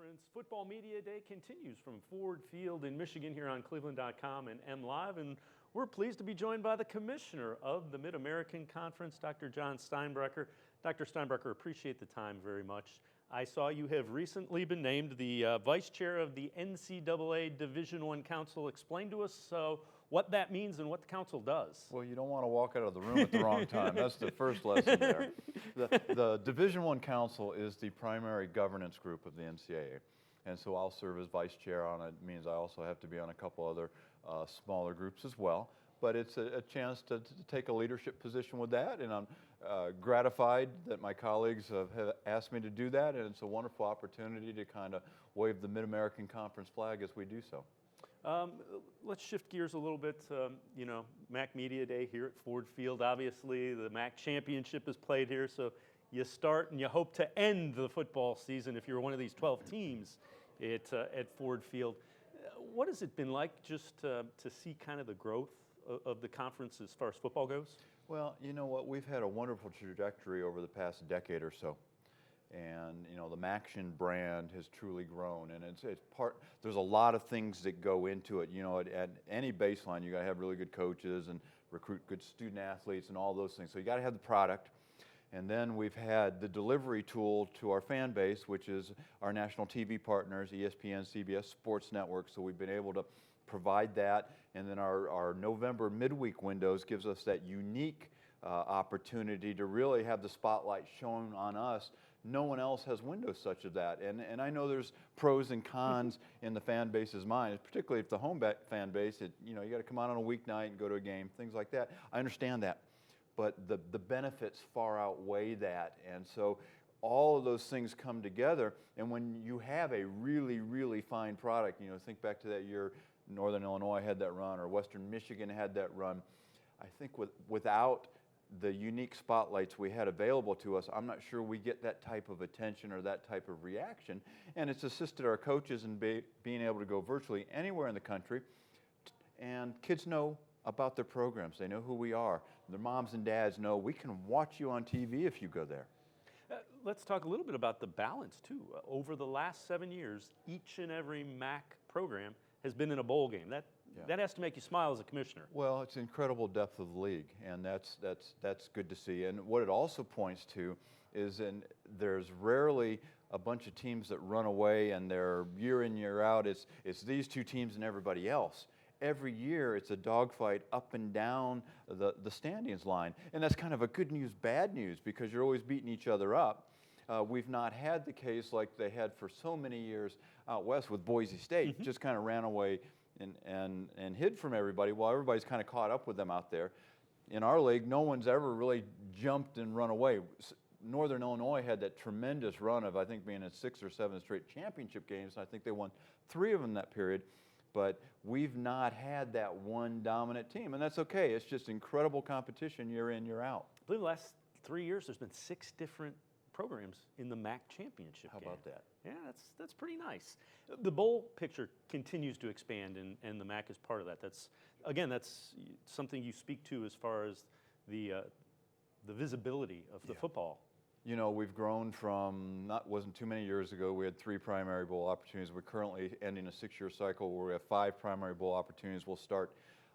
Conference. Football Media Day continues from Ford Field in Michigan here on cleveland.com and MLive, and we're pleased to be joined by the Commissioner of the Mid-American Conference, Dr. Jon Steinbrecher. Dr. Steinbrecher, appreciate the time very much. I saw you have recently been named the Vice Chair of the NCAA Division I Council. Explain to us what that means and what the council does. Well, you don't want to walk out of the room at the wrong time. That's the first lesson there. The Division I Council is the primary governance group of the NCAA. And so I'll serve as vice chair on it. It means I also have to be on a couple other smaller groups as well. But it's a chance to take a leadership position with that, and I'm gratified that my colleagues have asked me to do that, and it's a wonderful opportunity to kind of wave the Mid-American Conference flag as we do so. Let's shift gears a little bit. MAC Media Day here at Ford Field. Obviously, the MAC Championship is played here, so you start and you hope to end the football season if you're one of these 12 teams at Ford Field. What has it been like just to see kind of the growth of the conference as far as football goes? Well, you know what, we've had a wonderful trajectory over the past decade or so. And the Maction brand has truly grown, and there's a lot of things that go into it. At any baseline, you got to have really good coaches and recruit good student athletes and all those things. So you got to have the product. And then we've had the delivery tool to our fan base, which is our national TV partners, ESPN, CBS Sports Network. So we've been able to provide that. And then our November midweek windows gives us that unique opportunity to really have the spotlight shown on us. No one else has windows such as that. And I know there's pros and cons in the fan base's mind, particularly if the home fan base, you got to come out on a weeknight and go to a game, things like that. I understand that. But the benefits far outweigh that. And so all of those things come together. And when you have a really, really fine product, think back to that year Northern Illinois had that run, or Western Michigan had that run. I think without the unique spotlights we had available to us, I'm not sure we get that type of attention or that type of reaction. And it's assisted our coaches in being able to go virtually anywhere in the country. And kids know about their programs. They know who we are. Their moms and dads know we can watch you on TV if you go there. Let's talk a little bit about the balance, too. Over the last 7 years, each and every MAC program has been in a bowl game. That has to make you smile as a commissioner. Well, it's incredible depth of the league, and that's good to see. And what it also points to is there's rarely a bunch of teams that run away and they're year in, year out. It's these two teams and everybody else. Every year it's a dogfight up and down the standings line. And that's kind of a good news, bad news, because you're always beating each other up. We've not had the case like they had for so many years out west with Boise State, just kind of ran away and hid from everybody while everybody's kind of caught up with them out there. In our league, no one's ever really jumped and run away. Northern Illinois had that tremendous run of, I think, being in 6 or 7 straight championship games. I think they won 3 of them that period. But we've not had that one dominant team, and that's okay. It's just incredible competition year in, year out. I believe the last 3 years there's been 6 different programs in the MAC championship game. How about that? Yeah, that's pretty nice. The bowl picture continues to expand, and the MAC is part of that. That's something you speak to as far as the visibility of the football. We've grown from, wasn't too many years ago, we had 3 primary bowl opportunities. We're currently ending a 6-year cycle where we have 5 primary bowl opportunities. We'll start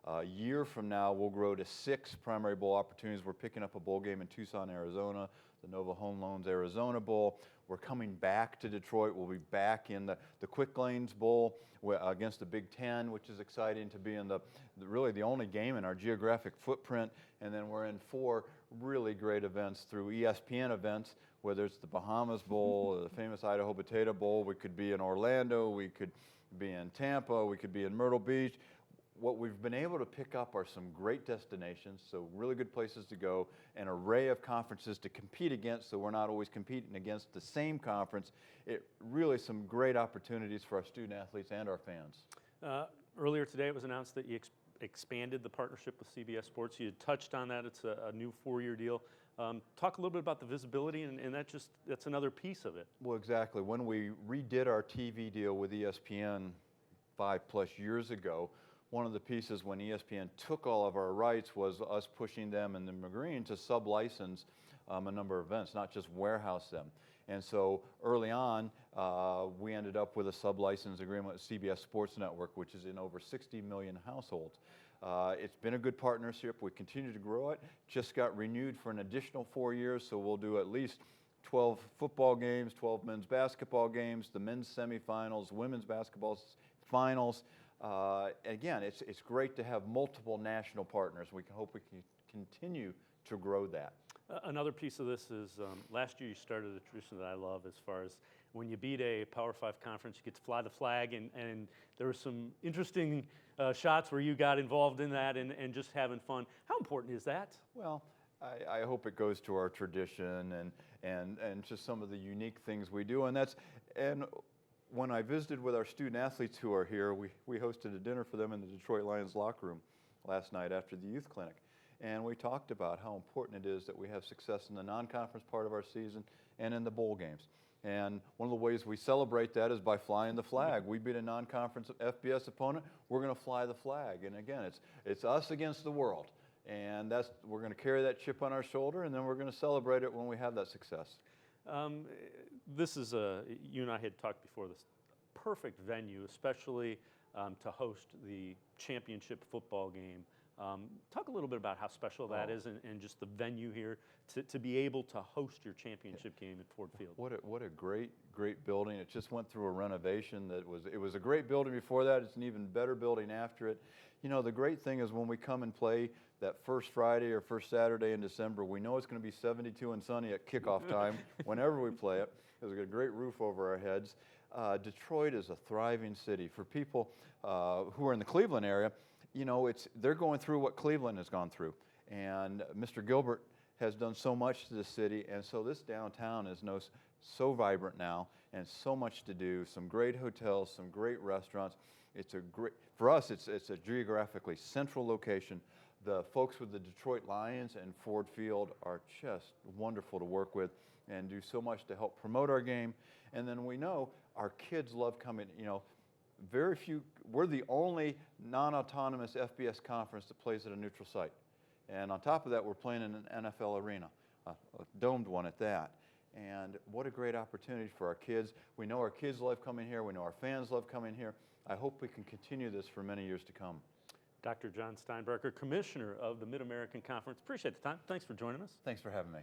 a year from now, we'll grow to 6 primary bowl opportunities. We're picking up a bowl game in Tucson, Arizona, the Nova Home Loans Arizona Bowl. We're coming back to Detroit. We'll be back in the Quick Lanes Bowl against the Big Ten, which is exciting to be in really the only game in our geographic footprint. And then we're in 4 really great events through ESPN events, whether it's the Bahamas Bowl or the famous Idaho Potato Bowl. We could be in Orlando. We could be in Tampa. We could be in Myrtle Beach. What we've been able to pick up are some great destinations, so really good places to go, an array of conferences to compete against, so we're not always competing against the same conference. Really some great opportunities for our student athletes and our fans. Earlier today it was announced that you expanded the partnership with CBS Sports. You had touched on that. It's a new 4-year deal. Talk a little bit about the visibility, and that's another piece of it. Well, exactly. When we redid our TV deal with ESPN 5+ years ago, one of the pieces when ESPN took all of our rights was us pushing them and them agreeing to sub-license a number of events, not just warehouse them. And so early on, we ended up with a sub-license agreement with CBS Sports Network, which is in over 60 million households. It's been a good partnership. We continue to grow it. Just got renewed for an additional 4 years, so we'll do at least 12 football games, 12 men's basketball games, the men's semifinals, women's basketball finals. Again, it's great to have multiple national partners. We hope we can continue to grow that. Another piece of this is last year you started a tradition that I love as far as when you beat a Power 5 conference, you get to fly the flag, and there were some interesting shots where you got involved in that and just having fun. How important is that? Well, I hope it goes to our tradition and just some of the unique things we do. And when I visited with our student athletes who are here, we hosted a dinner for them in the Detroit Lions locker room last night after the youth clinic. And we talked about how important it is that we have success in the non-conference part of our season and in the bowl games. And one of the ways we celebrate that is by flying the flag. We beat a non-conference FBS opponent, we're going to fly the flag. And again, it's us against the world. And we're going to carry that chip on our shoulder, and then we're going to celebrate it when we have that success. This is you and I had talked before, this perfect venue, especially to host the championship football game. Talk a little bit about how special that is and just the venue here to be able to host your championship game at Ford Field. What a great building. It just went through a renovation it was a great building before that. It's an even better building after it. You know, the great thing is when we come and play that first Friday or first Saturday in December, we know it's going to be 72 and sunny at kickoff time whenever we play it. We've got a great roof over our heads. Detroit is a thriving city. For people who are in the Cleveland area, you know, they're going through what Cleveland has gone through. And Mr. Gilbert has done so much to the city, and so this downtown is so vibrant now and so much to do, some great hotels, some great restaurants. For us, it's a geographically central location. The folks with the Detroit Lions and Ford Field are just wonderful to work with and do so much to help promote our game. And then we know our kids love coming, you know, we're the only non-autonomous FBS conference that plays at a neutral site. And on top of that, we're playing in an NFL arena, a domed one at that. And what a great opportunity for our kids. We know our kids love coming here. We know our fans love coming here. I hope we can continue this for many years to come. Dr. Jon Steinbrecher, Commissioner of the Mid-American Conference. Appreciate the time. Thanks for joining us. Thanks for having me.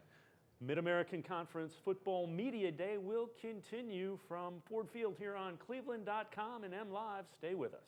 Mid-American Conference Football Media Day will continue from Ford Field here on cleveland.com and MLive. Stay with us.